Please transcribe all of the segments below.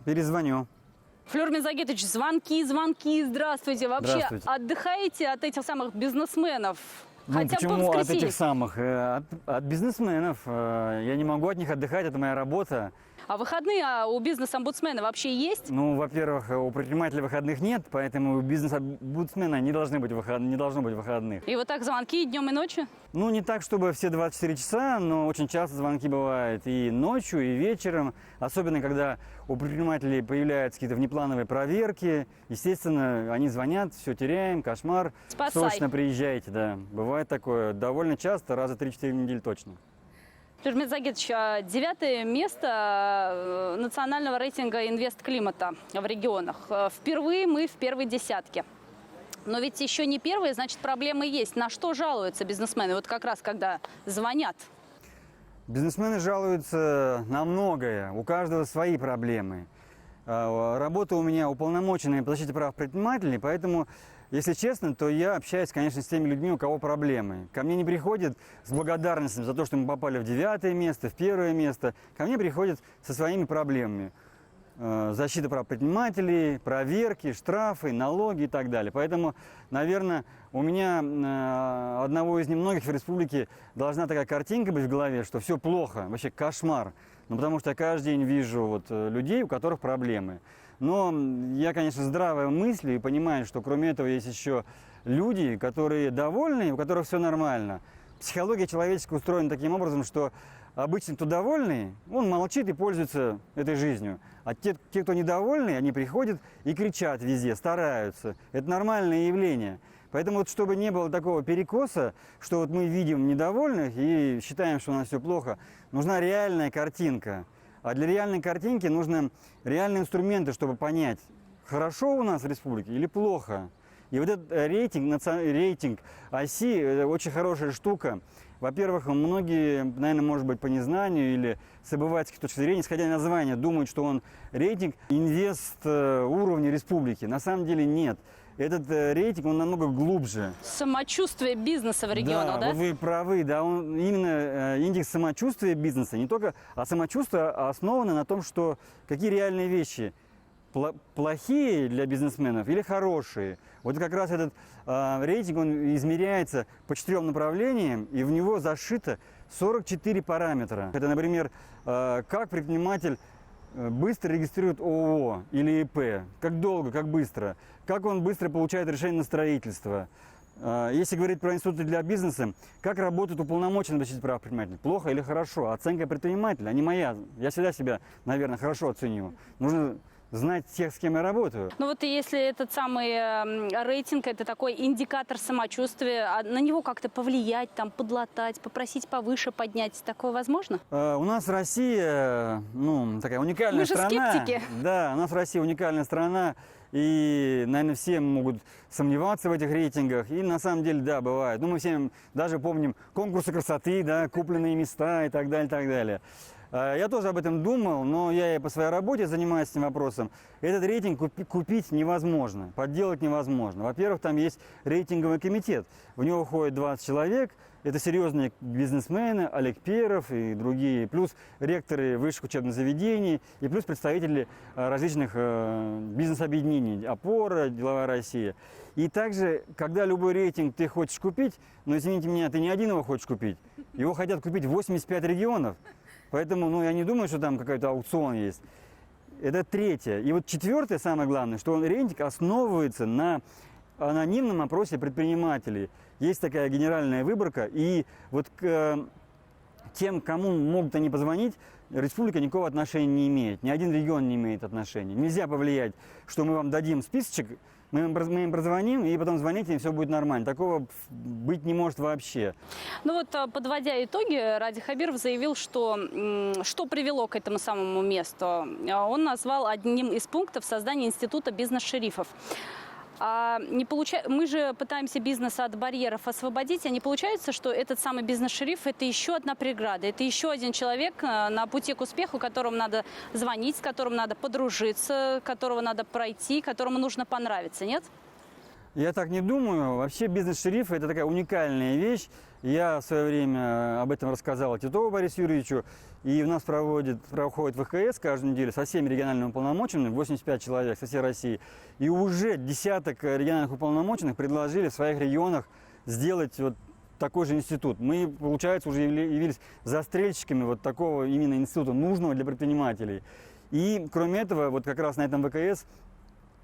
перезвоню. Флёр Мирзагитович, звонки, здравствуйте. Вообще Здравствуйте. отдыхаете от этих самых бизнесменов? Ну, Хотя бы почему от воскресенье. этих самых? От бизнесменов. Я не могу от них отдыхать, это моя работа. А выходные у бизнес-омбудсмена вообще есть? Ну, во-первых, у предпринимателей выходных нет, поэтому у бизнес-омбудсмена не должно быть выходных. И вот так звонки днем и ночью? Ну, не так, чтобы все 24 часа, но очень часто звонки бывают и ночью, и вечером. Особенно, когда у предпринимателей появляются какие-то внеплановые проверки. Естественно, они звонят, все теряем, кошмар. Спасай. Срочно приезжайте, да. Бывает такое довольно часто, раза 3-4 в неделю точно. Флёр Мирзагитович, 9-е место национального рейтинга инвестклимата в регионах. Впервые мы в первой десятке. Но ведь еще не первые, значит, проблемы есть. На что жалуются бизнесмены? Вот как раз когда звонят. Бизнесмены жалуются на многое, у каждого свои проблемы. Работа у меня уполномоченная по защите прав предпринимателей, поэтому, если честно, то я общаюсь, конечно, с теми людьми, у кого проблемы. Ко мне не приходят с благодарностью за то, что мы попали в 9-е место, в 1-е место. Ко мне приходят со своими проблемами. Защита прав предпринимателей, проверки, штрафы, налоги и так далее. Поэтому, наверное, у меня одного из немногих в республике должна такая картинка быть в голове, что все плохо, вообще кошмар. Ну, потому что я каждый день вижу вот людей, у которых проблемы. Но я, конечно, здраво мыслю и понимаю, что кроме этого есть еще люди, которые довольны, у которых все нормально. Психология человеческая устроена таким образом, что обычно кто довольный, он молчит и пользуется этой жизнью. А те, кто недовольны, они приходят и кричат везде, стараются. Это нормальное явление. Поэтому вот чтобы не было такого перекоса, что вот мы видим недовольных и считаем, что у нас все плохо, нужна реальная картинка. А для реальной картинки нужны реальные инструменты, чтобы понять, хорошо у нас в республике или плохо. И вот этот рейтинг ОСИ – это очень хорошая штука. Во-первых, многие, наверное, может быть, по незнанию или с обывательской точки зрения, исходя из названия, думают, что он рейтинг инвест уровня республики. На самом деле нет. Этот рейтинг, он намного глубже. Самочувствие бизнеса в регионах, да? Да, вы правы, да, он именно индекс самочувствия бизнеса, не только, а самочувствие основано на том, что какие реальные вещи плохие для бизнесменов или хорошие. Вот как раз этот рейтинг, он измеряется по 4 направлениям, и в него зашито 44 параметра. Это, например, как предприниматель быстро регистрирует ООО или ИП, как долго, как быстро, как он быстро получает решение на строительство. Если говорить про институты для бизнеса, как работают уполномоченные защитить прав предпринимателей, плохо или хорошо, оценка предпринимателя, а не моя. Я всегда себя, наверное, хорошо оценю. Нужно знать тех, с кем я работаю. Ну вот если этот самый рейтинг, это такой индикатор самочувствия, а на него как-то повлиять, там, подлатать, попросить повыше поднять, такое возможно? У нас Россия, такая уникальная страна. Мы же скептики. Да, у нас Россия уникальная страна, и, наверное, все могут сомневаться в этих рейтингах, и на самом деле, да, бывает. Мы все даже помним конкурсы красоты, да, купленные места и так далее, и так далее. Я тоже об этом думал, но я и по своей работе занимаюсь этим вопросом. Этот рейтинг купить невозможно, подделать невозможно. Во-первых, там есть рейтинговый комитет. В него входит 20 человек. Это серьезные бизнесмены, Олег Перов и другие, плюс ректоры высших учебных заведений, и плюс представители различных бизнес-объединений, «Опора», «Деловая Россия». И также, когда любой рейтинг ты хочешь купить, но, извините меня, ты не один его хочешь купить, его хотят купить 85 регионов. Поэтому, я не думаю, что там какой-то аукцион есть. Это третье. И вот четвертое, самое главное, что рейтинг основывается на анонимном опросе предпринимателей. Есть такая генеральная выборка, и вот к тем, кому могут они позвонить, республика никакого отношения не имеет. Ни один регион не имеет отношения. Нельзя повлиять, что мы вам дадим списочек, мы им прозвоним, и потом звоните, и все будет нормально. Такого быть не может вообще. Ну вот, подводя итоги, Ради Хабиров заявил, что привело к этому самому месту. Он назвал одним из пунктов создания института бизнес-шерифов. Мы же пытаемся бизнес от барьеров освободить, а не получается, что этот самый бизнес-шериф – это еще одна преграда, это еще один человек на пути к успеху, которому надо звонить, с которым надо подружиться, которого надо пройти, которому нужно понравиться, нет? Я так не думаю. Вообще бизнес-шериф – это такая уникальная вещь. Я в свое время об этом рассказал Титову Борису Юрьевичу. И у нас проходит ВКС каждую неделю со всеми региональными уполномоченными, 85 человек со всей России. И уже десяток региональных уполномоченных предложили в своих регионах сделать вот такой же институт. Мы, получается, уже явились застрельщиками вот такого именно института, нужного для предпринимателей. И кроме этого, вот как раз на этом ВКС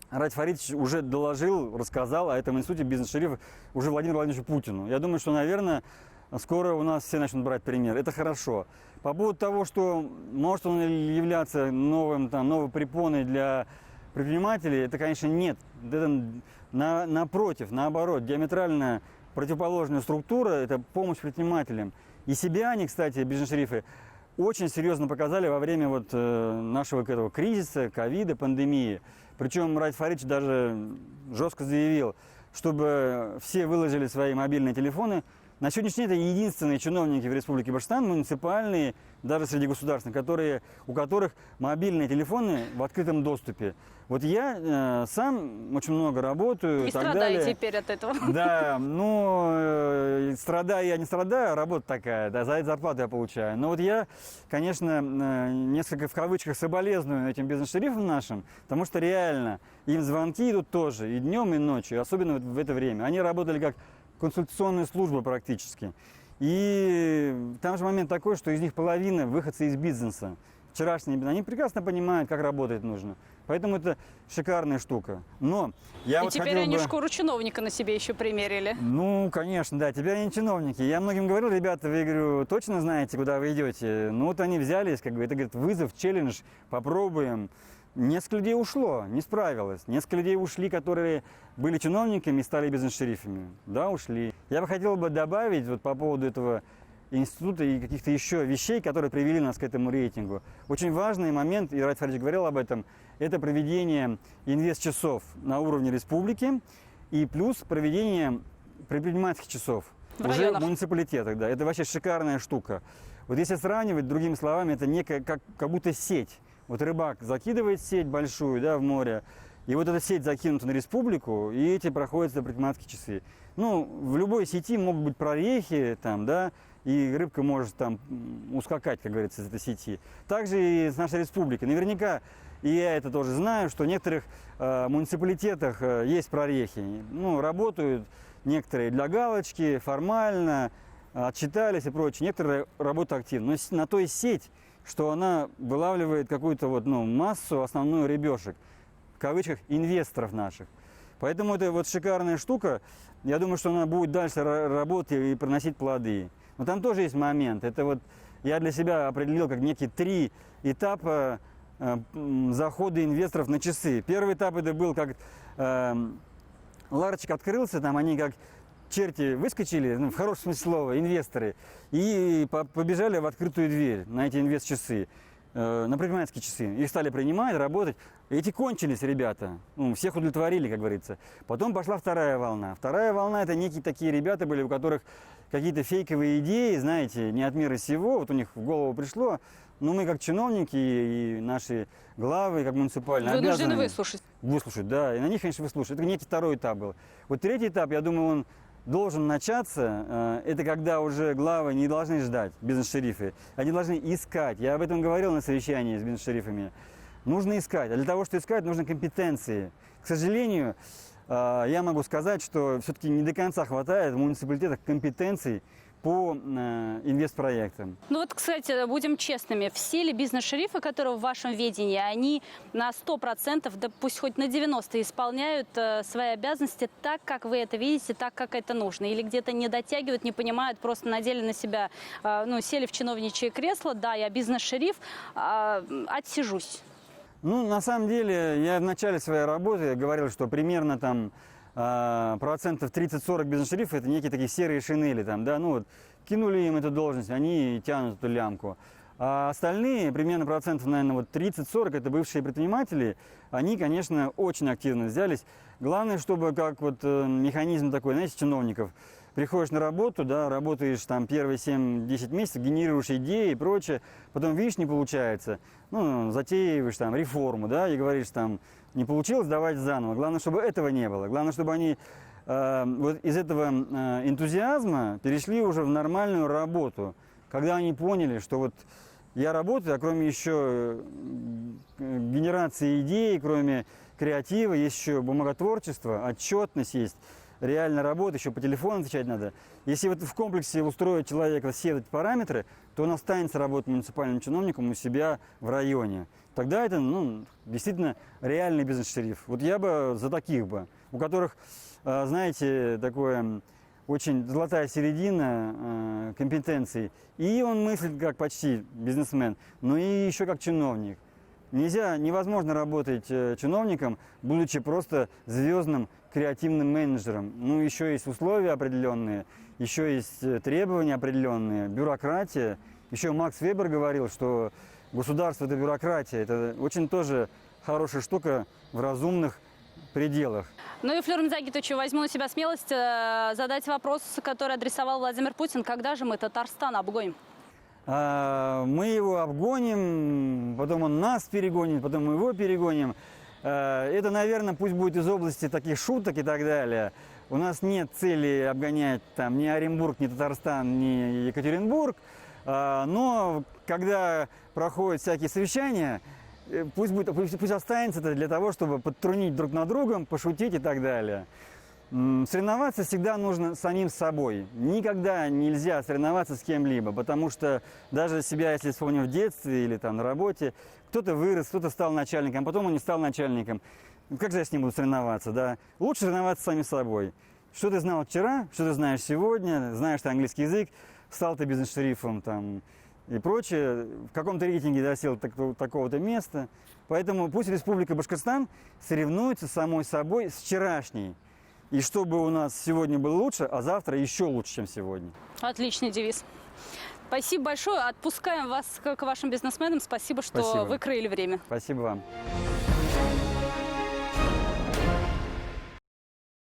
Ради Фаридович уже доложил, рассказал о этом институте бизнес-шерифа уже Владимиру Владимировичу Путину. Я думаю, что, наверное, скоро у нас все начнут брать пример. Это хорошо. По поводу того, что может он являться новой препоной для предпринимателей, это, конечно, нет. Это напротив, наоборот, диаметрально противоположная структура – это помощь предпринимателям. И себя они, кстати, бизнес-шерифы, очень серьезно показали во время вот нашего этого кризиса, ковида, пандемии. Причем Ради Фаридович даже жестко заявил, чтобы все выложили свои мобильные телефоны. На сегодняшний день это единственные чиновники в Республике Башкортостан, муниципальные, даже среди государственных, у которых мобильные телефоны в открытом доступе. Вот я сам очень много работаю. И страдаю теперь от этого. Да, страдаю я не страдаю, работа такая, да, за это зарплату я получаю. Но вот я, конечно, несколько в кавычках соболезную этим бизнес-шерифам нашим, потому что реально им звонки идут тоже и днем, и ночью, особенно в это время. Они работали как консультационная служба практически. И там же момент такой, что из них половина выходцы из бизнеса. Вчерашние, они прекрасно понимают, как работать нужно. Поэтому это шикарная штука. Но я и теперь они шкуру чиновника на себе еще примерили. Ну, конечно, да, теперь они чиновники. Я многим говорил, ребята, вы, говорю, точно знаете, куда вы идете? Ну, вот они взялись, как бы, это, говорит, вызов, челлендж, попробуем. Несколько людей ушло, не справилось. Несколько людей ушли, которые были чиновниками и стали бизнес-шерифами. Да, ушли. Я бы хотел добавить вот по поводу этого института и каких-то еще вещей, которые привели нас к этому рейтингу. Очень важный момент, и Ради Фаридович говорил об этом, это проведение инвест-часов на уровне республики и плюс проведение предпринимательских часов уже в муниципалитетах. Да. Это вообще шикарная штука. Вот если сравнивать, другими словами, это некая как будто сеть. Вот рыбак закидывает сеть большую, да, в море, и вот эта сеть закинута на республику, и эти проходят предпринимательские часы. Ну, в любой сети могут быть прорехи, там, да, и рыбка может там ускакать, как говорится, из этой сети. Также и с нашей республикой. Наверняка, и я это тоже знаю, что в некоторых муниципалитетах есть прорехи. Ну, работают некоторые для галочки, формально, отчитались и прочее. Некоторые работают активно. Но на то и сеть, что она вылавливает какую-то вот, массу, основную рыбешек, в кавычках, инвесторов наших. Поэтому это вот шикарная штука. Я думаю, что она будет дальше работать и приносить плоды. Но там тоже есть момент. Это вот я для себя определил как некие 3 этапа захода инвесторов на часы. Первый этап это был как ларчик открылся, там они как черти выскочили, в хорошем смысле слова, инвесторы, и побежали в открытую дверь на эти инвест-часы, на предпринимательские часы. Их стали принимать, работать. Эти кончились, ребята. Всех удовлетворили, как говорится. Потом пошла вторая волна. Вторая волна – это некие такие ребята были, у которых какие-то фейковые идеи, знаете, не от мира сего. Вот у них в голову пришло. Но мы, как чиновники и наши главы, как муниципальные, вынуждены выслушать. Выслушать, да. И на них, конечно, выслушать. Это некий второй этап был. Вот третий этап, я думаю, он должен начаться. Это когда уже главы не должны ждать, бизнес-шерифы. Они должны искать. Я об этом говорил на совещании с бизнес-шерифами. Нужно искать. А для того, чтобы искать, нужны компетенции. К сожалению, я могу сказать, что все-таки не до конца хватает в муниципалитетах компетенций по инвестпроектам. Ну вот, кстати, будем честными, все ли бизнес-шерифы, которые в вашем ведении, они на 100%, да пусть хоть на 90% исполняют свои обязанности так, как вы это видите, так, как это нужно? Или где-то не дотягивают, не понимают, просто надели на себя, сели в чиновничье кресло, да, я бизнес-шериф, отсижусь? Ну, на самом деле, я в начале своей работы говорил, что примерно там процентов 30-40 бизнес-шерифов это некие такие серые шинели, там, да, кинули им эту должность, они тянут эту лямку. А остальные, примерно процентов, наверное, 30-40, это бывшие предприниматели, они, конечно, очень активно взялись. Главное, чтобы как механизм такой, знаете, чиновников, приходишь на работу, да, работаешь там первые 7-10 месяцев, генерируешь идеи и прочее, потом видишь, не получается, затеиваешь там реформу, да, и говоришь там, не получилось, давайте заново. Главное, чтобы этого не было. Главное, чтобы они вот из этого энтузиазма перешли уже в нормальную работу, когда они поняли, что вот я работаю, а кроме еще генерации идей, кроме креатива, есть еще бумаготворчество, отчетность есть, реально работа, еще по телефону отвечать надо. Если вот в комплексе устроить человека все эти параметры, то он останется работать муниципальным чиновником у себя в районе. Тогда это, ну, действительно реальный бизнес-шериф. Вот я бы за таких бы, у которых, знаете, такое очень золотая середина компетенций. И он мыслит как почти бизнесмен, но и еще как чиновник. Невозможно работать чиновником, будучи просто звездным креативным менеджером. Ну, еще есть условия определенные, еще есть требования определенные, бюрократия. Еще Макс Вебер говорил, что государство – это бюрократия. Это очень тоже хорошая штука в разумных пределах. Ну и, Флёр Мзагитович, возьму на себя смелость задать вопрос, который адресовал Владимир Путин. Когда же мы Татарстан обгоним? Мы его обгоним, потом он нас перегонит, потом мы его перегоним. Это, наверное, пусть будет из области таких шуток и так далее. У нас нет цели обгонять там ни Оренбург, ни Татарстан, ни Екатеринбург. Но когда проходят всякие совещания, пусть останется это для того, чтобы подтрунить друг над другом, пошутить и так далее. Соревноваться всегда нужно самим собой. Никогда нельзя соревноваться с кем-либо, потому что даже себя, если вспомним в детстве или там на работе, кто-то вырос, кто-то стал начальником, потом он не стал начальником. Как же я с ним буду соревноваться, да? Лучше соревноваться с самим собой. Что ты знал вчера, что ты знаешь сегодня, знаешь ты английский язык, стал ты бизнес-шерифом там и прочее, в каком-то рейтинге досел такого-то места. Поэтому пусть Республика Башкортостан соревнуется с самой собой с вчерашней. И чтобы у нас сегодня было лучше, а завтра еще лучше, чем сегодня. Отличный девиз. Спасибо большое. Отпускаем вас к вашим бизнесменам. Спасибо, что Спасибо. выкроили время. Спасибо вам.